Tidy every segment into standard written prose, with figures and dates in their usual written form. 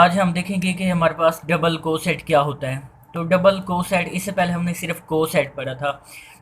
आज हम देखेंगे कि हमारे पास डबल कोसेट क्या होता है। तो डबल कोसेट, इससे पहले हमने सिर्फ कोसेट पढ़ा था।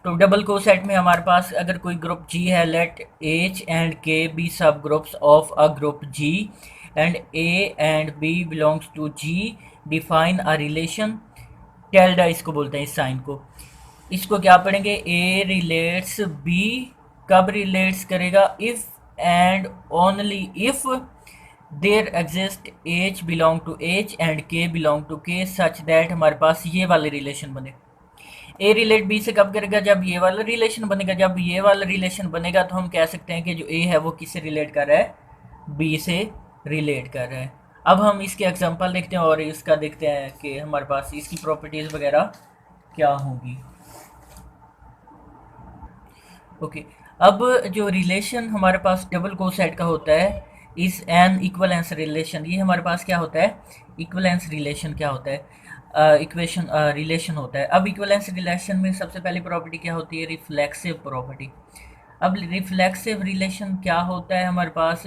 तो डबल कोसेट में हमारे पास अगर कोई ग्रुप जी है, let H and K be subgroups of a group G and A and B belongs to G, define a relation. Tilde इसको बोलते हैं, इस साइन को। इसको क्या पढ़ेंगे, ए रिलेट्स बी। कब रिलेट्स करेगा, if and only if there exist H belong to H and K belong to K such that हमारे पास ये वाले रिलेशन बने। ए रिलेट बी से कब करेगा, जब ये वाला रिलेशन बनेगा। जब ये वाला रिलेशन बनेगा तो हम कह सकते हैं कि जो ए है वो किससे रिलेट कर रहा है, बी से रिलेट कर रहा है। अब हम इसके एग्जांपल देखते हैं और इसका देखते हैं कि हमारे पास इसकी प्रॉपर्टीज़ वगैरह क्या होंगी। ओके। अब जो रिलेशन हमारे पास डबल कोसेट का होता है इस एन इक्वलेंस रिलेशन, ये हमारे पास क्या होता है, इक्वलेंस रिलेशन क्या होता है, इक्वेशन रिलेशन होता है। अब इक्वलेंस रिलेशन में सबसे पहली प्रॉपर्टी क्या होती है, रिफ्लेक्सिव प्रॉपर्टी। अब रिफ्लेक्सिव रिलेशन क्या होता है, हमारे पास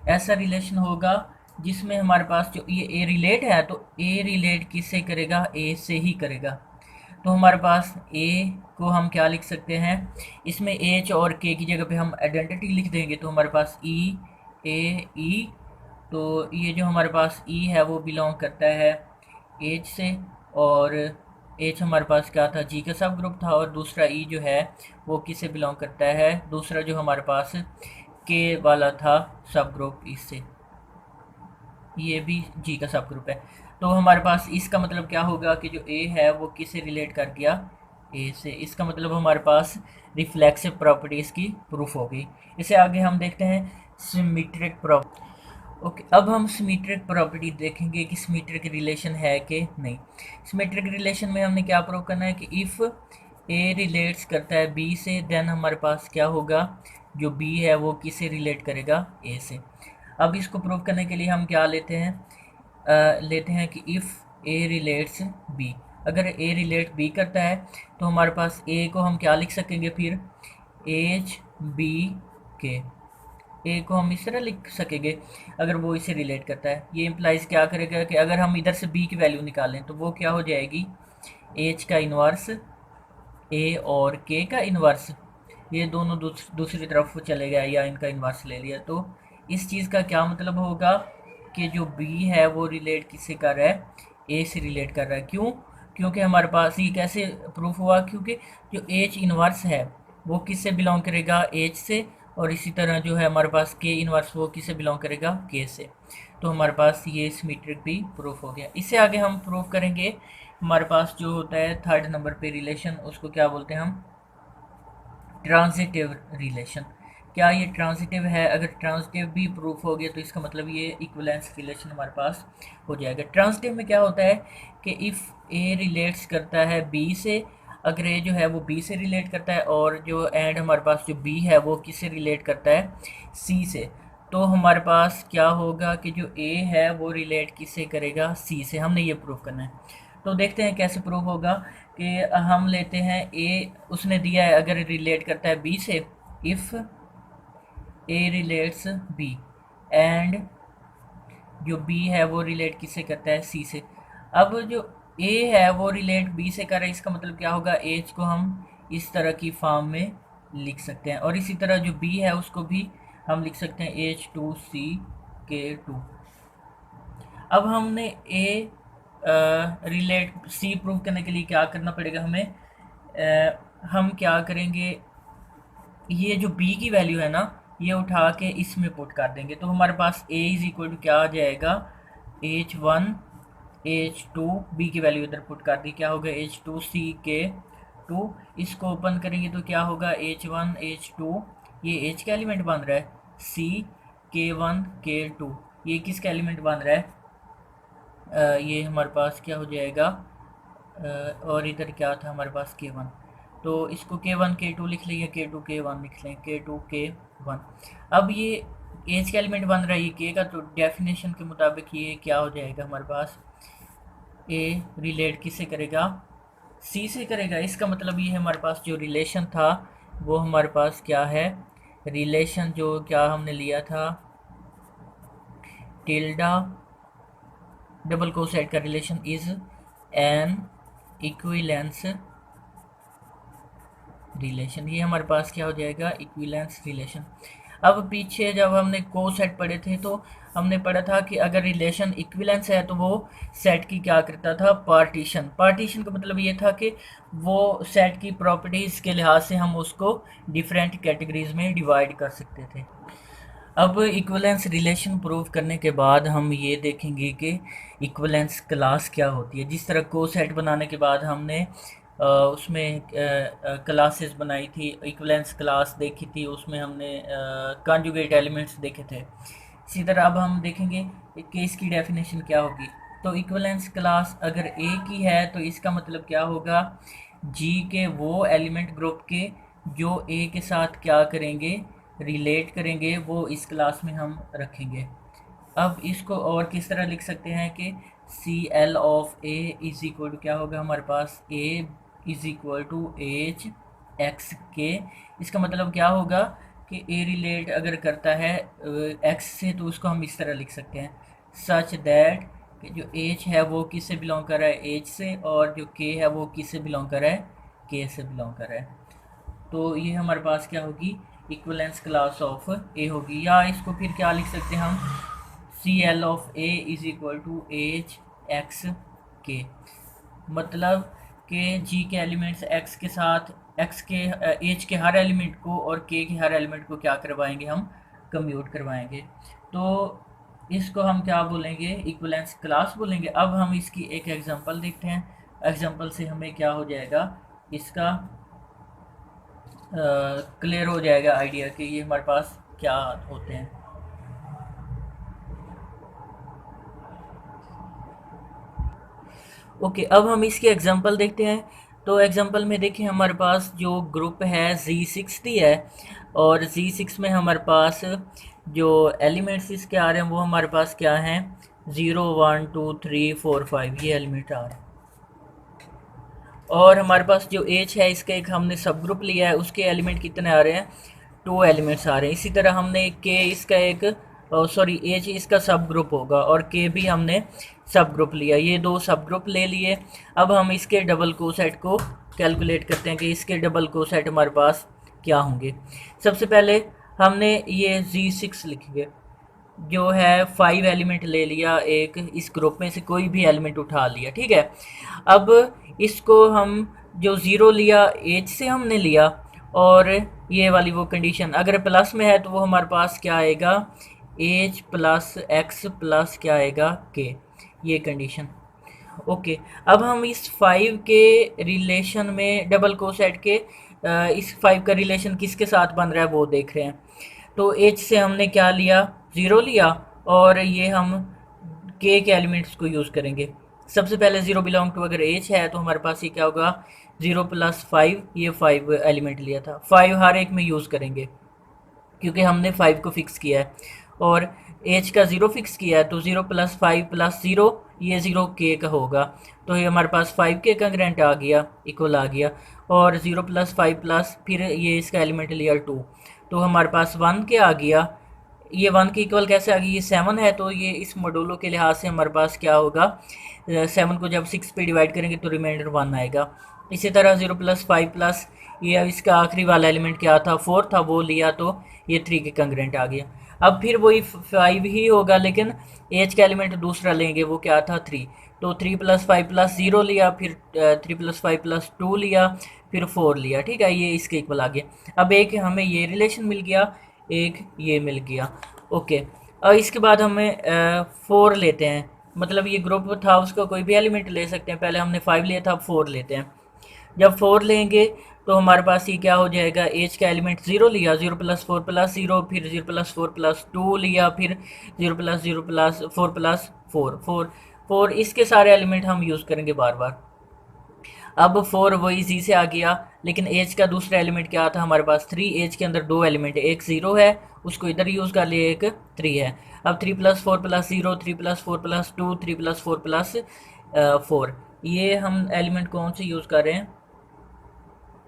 ऐसा रिलेशन होगा जिसमें हमारे पास जो ये ए रिलेट है तो ए रिलेट किससे करेगा, ए से ही करेगा। तो हमारे पास ए को हम क्या लिख सकते हैं, इसमें एच और के की जगह पे हम आइडेंटिटी लिख देंगे तो हमारे पास ई ए ई। तो ये जो हमारे पास ई है वो बिलोंग करता है एच से, और एच हमारे पास क्या था, जी का सब ग्रुप था, और दूसरा ई जो है वो किससे बिलोंग करता है, दूसरा जो हमारे पास के वाला था सब ग्रुप, इससे, ये भी जी का सब ग्रुप है। तो हमारे पास इसका मतलब क्या होगा कि जो ए है वो किससे रिलेट कर गया, ए से। इसका मतलब हमारे पास रिफ्लेक्सिव प्रॉपर्टीज़ की प्रूफ हो गई। इसे आगे हम देखते हैं सिमेट्रिक प्रॉपर्टी। ओके, अब हम सिमेट्रिक प्रॉपर्टी देखेंगे कि सिमेट्रिक रिलेशन है कि नहीं। सिमेट्रिक रिलेशन में हमने क्या प्रूव करना है कि इफ़ ए रिलेट्स करता है बी से, देन हमारे पास क्या होगा, जो बी है वो किससे रिलेट करेगा, ए से। अब इसको प्रूव करने के लिए हम क्या लेते हैं, लेते हैं कि इफ़ ए रिलेट्स बी। अगर ए रिलेट बी करता है तो हमारे पास ए को हम क्या लिख सकेंगे फिर, एच बी के। ए को हम इस तरह लिख सकेंगे अगर वो इसे रिलेट करता है। ये इम्प्लाइज क्या करेगा कि अगर हम इधर से बी की वैल्यू निकालें तो वो क्या हो जाएगी, एच का इन्वर्स ए और के का इन्वर्स, ये दोनों दूसरी तरफ चले गए या इनका इन्वर्स ले लिया। तो इस चीज़ का क्या मतलब होगा कि जो बी है वो रिलेट किससे कर रहा है, ए से रिलेट कर रहा है। क्यों, क्योंकि हमारे पास ये कैसे प्रूफ हुआ, क्योंकि जो एच इन्वर्स है वो किससे बिलोंग करेगा, एच से, और इसी तरह जो है हमारे पास के इन्वर्स वो किससे बिलोंग करेगा, के से। तो हमारे पास ये सिमेट्रिक भी प्रूफ हो गया। इससे आगे हम प्रूफ करेंगे हमारे पास जो होता है थर्ड नंबर पे रिलेशन, उसको क्या बोलते हैं हम, ट्रांजिटिव रिलेशन। क्या ये ट्रांजिटिव है, अगर ट्रांजिटिव भी प्रूफ हो गया तो इसका मतलब ये इक्विवेलेंस रिलेशन हमारे पास हो जाएगा। ट्रांजिटिव में क्या होता है कि इफ़ ए रिलेट्स करता है बी से, अगर ए जो है वो बी से रिलेट करता है, और जो एंड हमारे पास जो बी है वो किससे रिलेट करता है, सी से, तो हमारे पास क्या होगा कि जो ए है वो रिलेट किससे करेगा, सी से। हमने ये प्रूफ करना है। तो देखते हैं कैसे प्रूफ होगा कि हम लेते हैं ए, उसने दिया है अगर रिलेट करता है बी से, if A relates B and जो बी है वो रिलेट किससे करता है, सी से। अब जो ए है वो रिलेट बी से कर रहा है, इसका मतलब क्या होगा, एच को हम इस तरह की फॉर्म में लिख सकते हैं, और इसी तरह जो बी है उसको भी हम लिख सकते हैं एच टू सी के टू। अब हमने ए रिलेट सी प्रूव करने के लिए क्या करना पड़ेगा हमें, हम क्या करेंगे, ये जो बी की वैल्यू है ना ये उठा के इसमें पुट कर देंगे तो हमारे पास ए इज इक्वल टू क्या आ जाएगा, H one H two, B की वैल्यू इधर पुट कर दी, क्या होगा एच टू सी के टू। इसको ओपन करेंगे तो क्या होगा, एच वन एच टू, ये एच का एलिमेंट बन रहा है, सी के वन के टू, ये किसका एलिमेंट बन रहा है, ये हमारे पास क्या हो जाएगा, और इधर क्या था हमारे पास के वन, तो इसको के वन के टू लिख लेंगे, के टू के वन लिख लें, के टू के वन। अब ये एज का एलिमेंट बन रहा है ये के का, तो डेफिनेशन के मुताबिक ये क्या हो जाएगा हमारे पास, ए रिलेट किससे करेगा, सी से करेगा। इसका मतलब ये हमारे पास जो रिलेशन था वो हमारे पास क्या है, रिलेशन जो क्या हमने लिया था, टिल्डा डबल कोसेट का relation is an equivalents relation. ये हमारे पास क्या हो जाएगा, इक्विलेंस रिलेशन। अब पीछे जब हमने कोसेट पढ़े थे तो हमने पढ़ा था कि अगर रिलेशन इक्विलेंस है तो वो सेट की क्या करता था, पार्टीशन। पार्टीशन का मतलब ये था कि वो सेट की प्रॉपर्टीज़ के लिहाज से हम उसको डिफरेंट कैटेगरीज में डिवाइड कर सकते थे। अब इक्विवेलेंस रिलेशन प्रूव करने के बाद हम ये देखेंगे कि इक्विवेलेंस क्लास क्या होती है। जिस तरह को सेट बनाने के बाद हमने उसमें क्लासेस बनाई थी, इक्विवेलेंस क्लास देखी थी, उसमें हमने कॉन्जुगेट एलिमेंट्स देखे थे। इसी तरह अब हम देखेंगे कि इसकी डेफिनेशन क्या होगी। तो इक्विवेलेंस क्लास अगर ए की है तो इसका मतलब क्या होगा, जी के वो एलिमेंट ग्रुप के जो ए के साथ क्या करेंगे, रिलेट करेंगे, वो इस क्लास में हम रखेंगे। अब इसको और किस तरह लिख सकते हैं कि C L of A is equal to क्या होगा हमारे पास, A is equal to H X K. इसका मतलब क्या होगा कि ए रिलेट अगर करता है एक्स से तो उसको हम इस तरह लिख सकते हैं, सच दैट कि जो एच है वो किस से बिलोंग कर रहा है, एच से, और जो के है वो किस से बिलोंग कर रहा है, के से बिलोंग कर रहा है। तो ये हमारे पास क्या होगी, इक्विवेलेंस क्लास ऑफ ए होगी। या इसको फिर क्या लिख सकते हैं हम, C L of A is equal to H X के। मतलब कि जी के एलिमेंट्स एक्स के साथ, एक्स के एच के हर एलिमेंट को और के हर एलिमेंट को क्या करवाएंगे, हम कम्यूट करवाएंगे। तो इसको हम क्या बोलेंगे, इक्विवेलेंस क्लास बोलेंगे। अब हम इसकी एक एग्जांपल देखते हैं। एग्जांपल से हमें क्या हो जाएगा, इसका क्लियर हो जाएगा आइडिया कि ये हमारे पास क्या होते हैं। ओके, अब हम इसके एग्जांपल देखते हैं। तो एग्जांपल में देखिए हमारे पास जो ग्रुप है Z60 है, और Z6 में हमारे पास जो एलिमेंट्स इसके आ रहे हैं वो हमारे पास क्या हैं, 0 1 2 3 4 5 ये एलिमेंट आ रहे हैं। और हमारे पास जो एच है इसका एक हमने सब ग्रुप लिया है, उसके एलिमेंट कितने आ रहे हैं, 2 एलिमेंट्स आ रहे हैं। इसी तरह हमने के इसका एक, सॉरी एच इसका सब ग्रुप होगा और के भी हमने सब ग्रुप लिया, ये 2 सब ग्रुप ले लिए। अब हम इसके डबल कोसेट को कैलकुलेट करते हैं कि इसके डबल कोसेट हमारे पास क्या होंगे। सबसे पहले हमने ये Z6 लिखेंगे, जो है 5 एलिमेंट ले लिया, एक इस ग्रुप में से कोई भी एलिमेंट उठा लिया, ठीक है। अब इसको हम जो ज़ीरो लिया एच से हमने लिया, और ये वाली वो कंडीशन अगर प्लस में है तो वो हमारे पास क्या आएगा, एच प्लस एक्स प्लस क्या आएगा, के, ये कंडीशन। ओके, अब हम इस 5 के रिलेशन में डबल कोसेट के इस 5 का रिलेशन किसके साथ बन रहा है वो देख रहे हैं। तो एच से हमने क्या लिया, ज़ीरो लिया, और ये हम के एलिमेंट्स को यूज़ करेंगे। सबसे पहले ज़ीरो बिलोंग टू अगर एच है तो हमारे पास ये क्या होगा, ज़ीरो प्लस 5, ये 5 एलिमेंट लिया था, 5 हर एक में यूज़ करेंगे क्योंकि हमने 5 को फिक्स किया है, और एच का ज़ीरो फिक्स किया है, तो ज़ीरो प्लस 5 प्लस ज़ीरो, ये ज़ीरो के का होगा। तो ये हमारे पास 5 के कंग्रेंट आ गया, इक्वल आ गया, और ज़ीरो प्लस 5 प्लस फिर ये इसका एलिमेंट लिया 2, तो हमारे पास 1 के आ गया। ये 1 के इक्वल कैसे आ गई, ये 7 है, तो ये इस मॉडुलो के लिहाज से हमारे पास क्या होगा, 7 को जब 6 पे डिवाइड करेंगे तो रिमाइंडर 1 आएगा। इसी तरह 0 प्लस 5 प्लस ये इसका आखिरी वाला एलिमेंट क्या था, 4 था, वो लिया तो ये 3 के कंग्रेंट आ गया। अब फिर वही 5 ही होगा, लेकिन एच का एलिमेंट दूसरा लेंगे, वो क्या था, 3, तो 3 प्लस 5 प्लस 0 लिया, फिर 3 प्लस 5 प्लस 2 लिया, फिर 4 लिया, ठीक है, ये इसके इक्वल आ गया। अब एक हमें ये रिलेशन मिल गया, एक ये मिल गया। ओके, और इसके बाद हमें 4 लेते हैं, मतलब ये ग्रुप था उसका कोई भी एलिमेंट ले सकते हैं, पहले हमने 5 लिया था, अब 4 लेते हैं। जब 4 लेंगे तो हमारे पास ये क्या हो जाएगा, एच का एलिमेंट 0 लिया, 0 प्लस 4 प्लस 0, फिर 0 प्लस 4 प्लस 2 लिया, फिर 0 प्लस 4 प्लस 4 4 4, इसके सारे एलिमेंट हम यूज़ करेंगे बार बार। अब 4 वही जी से आ गया, लेकिन एच का दूसरा एलिमेंट क्या था हमारे पास, 3, एच के अंदर 2 एलिमेंट है, एक 0 है उसको इधर यूज़ कर लिए, एक 3 है। अब 3 plus 4 plus 0, 3 plus 4 plus 2, 3 plus 4 plus 4, ये हम एलिमेंट कौन से यूज़ कर रहे हैं,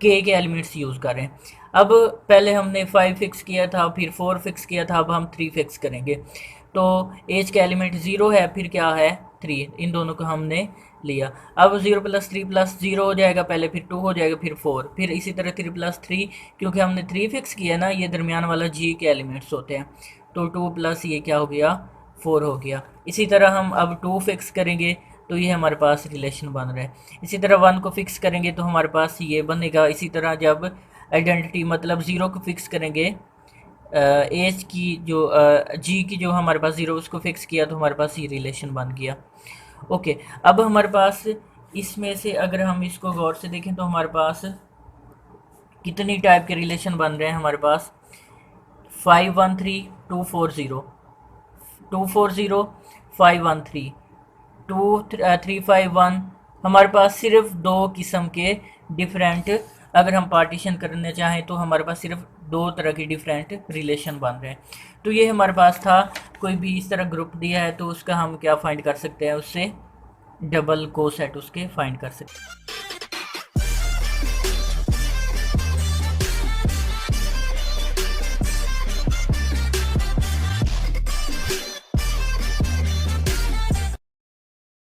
के एलिमेंट्स यूज़ कर रहे हैं। अब पहले हमने 5 फिक्स किया था, फिर 4 फिक्स किया था, अब हम 3 फिक्स करेंगे। तो एच का एलिमेंट 0 है, फिर क्या है 3, इन दोनों को हमने लिया। अब 0 + 3 + 0 हो जाएगा पहले, फिर 2 हो जाएगा, फिर 4, फिर इसी तरह 3 + 3, क्योंकि हमने 3 फिक्स किया ना, ये दरमियान वाला जी के एलिमेंट्स होते हैं, तो 2 + ये क्या हो गया 4 हो गया। इसी तरह हम अब 2 फिक्स करेंगे तो ये हमारे पास रिलेशन बन रहा है। इसी तरह 1 को फिक्स करेंगे तो हमारे पास ये बनेगा। इसी तरह जब आइडेंटिटी मतलब 0 को फिक्स करेंगे, एज की जो जी की जो हमारे पास 0 उसको फिक्स किया तो हमारे पास ये रिलेशन बन गया। ओके, अब हमारे पास इसमें से अगर हम इसको गौर से देखें तो हमारे पास कितनी टाइप के रिलेशन बन रहे हैं हमारे पास 513 240 240 513 351। हमारे पास सिर्फ 2 किस्म के डिफरेंट, अगर हम पार्टीशन करना चाहें तो हमारे पास सिर्फ 2 तरह की डिफरेंट रिलेशन बन रहे हैं। तो ये हमारे पास था। कोई भी इस तरह ग्रुप दिया है तो उसका हम क्या फाइंड कर सकते हैं, उससे डबल को सेट उसके फाइंड कर सकते हैं।